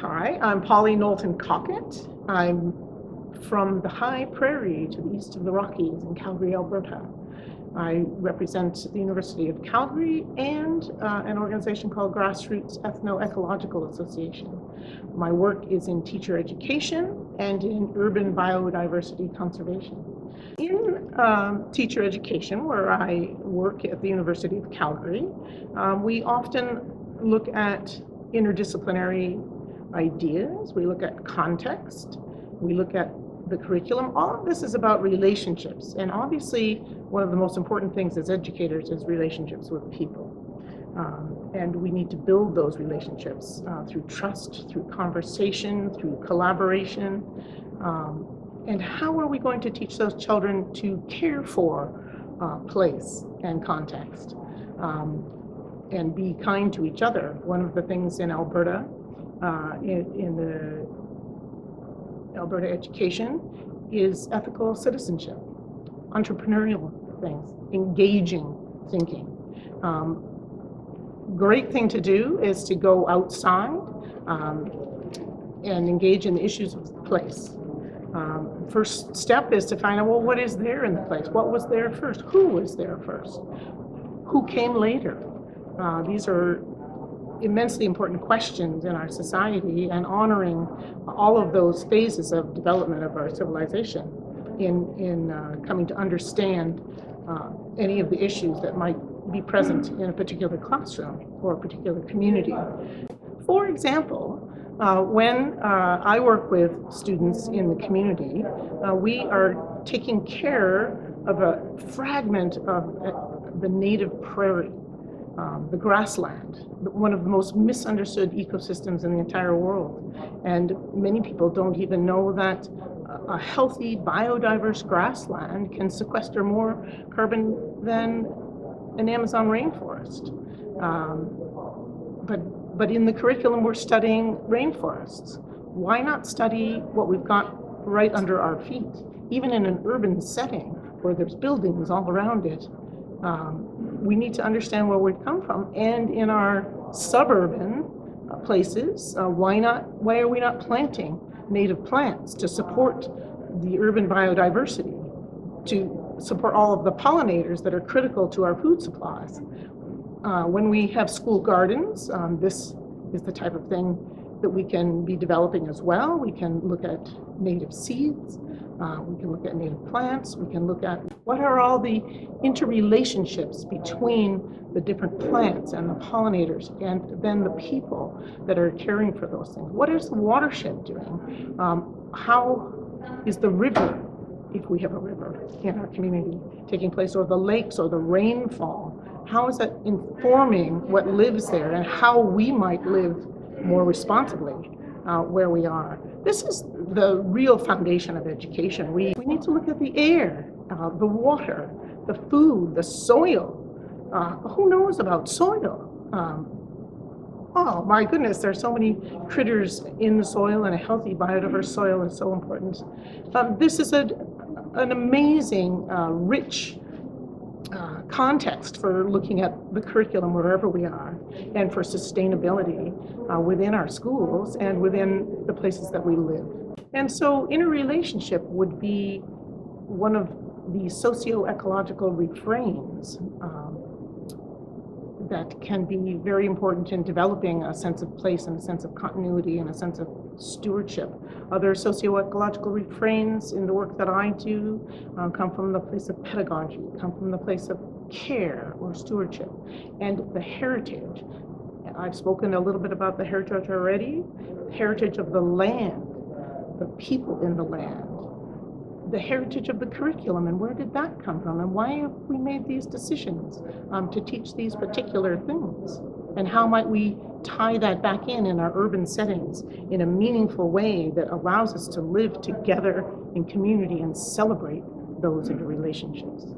Hi, I'm Polly Knowlton Cockett. I'm from the High Prairie to the east of the Rockies in Calgary, Alberta. I represent the University of Calgary and an organization called Grassroutes Ethnoecological Association. My work is in teacher education and in urban biodiversity conservation. In teacher education, where I work at the University of Calgary, we often look at interdisciplinary ideas, we look at context, we look at the curriculum. All of this is about relationships, and obviously one of the most important things as educators is relationships with people. And we need to build those relationships through trust, through conversation, through collaboration. And how are we going to teach those children to care for place and context and be kind to each other? One of the things in Alberta, in the Alberta education, is ethical citizenship, entrepreneurial things, engaging thinking. Great thing to do is to go outside and engage in the issues of the place. First step is to find out, well, what is there in the place? What was there first? Who was there first? Who came later? These are immensely important questions in our society, and honoring all of those phases of development of our civilization in coming to understand any of the issues that might be present in a particular classroom or a particular community. For example, when I work with students in the community, we are taking care of a fragment of the native prairie, the grassland, one of the most misunderstood ecosystems in the entire world. And many people don't even know that a healthy, biodiverse grassland can sequester more carbon than an Amazon rainforest. But in the curriculum, we're studying rainforests. Why not study what we've got right under our feet? Even in an urban setting where there's buildings all around it, we need to understand where we've come from. And in our suburban places, why are we not planting native plants to support the urban biodiversity, to support all of the pollinators that are critical to our food supplies? When we have school gardens, this is the type of thing that we can be developing as well. We can look at native seeds, we can look at native plants, we can look at what are all the interrelationships between the different plants and the pollinators and then the people that are caring for those things. What is the watershed doing? How is the river, if we have a river in our community, taking place, or the lakes or the rainfall? How is that informing what lives there and how we might live more responsibly where we are? This is the real foundation of education. We need to look at the air, the water, the food, the soil. Who knows about soil? Oh my goodness, there are so many critters in the soil, and a healthy biodiverse soil is so important. This is an amazing, rich context for looking at the curriculum wherever we are, and for sustainability within our schools and within the places that we live. And so interrelationship would be one of the socio-ecological refrains that can be very important in developing a sense of place and a sense of continuity and a sense of stewardship. Other socio-ecological refrains in the work that I do come from the place of pedagogy, come from the place of care or stewardship, and the heritage. I've spoken a little bit about the heritage already, heritage of the land, the people in the land, the heritage of the curriculum, and where did that come from, and why have we made these decisions to teach these particular things, and how might we tie that back in our urban settings in a meaningful way that allows us to live together in community and celebrate those interrelationships.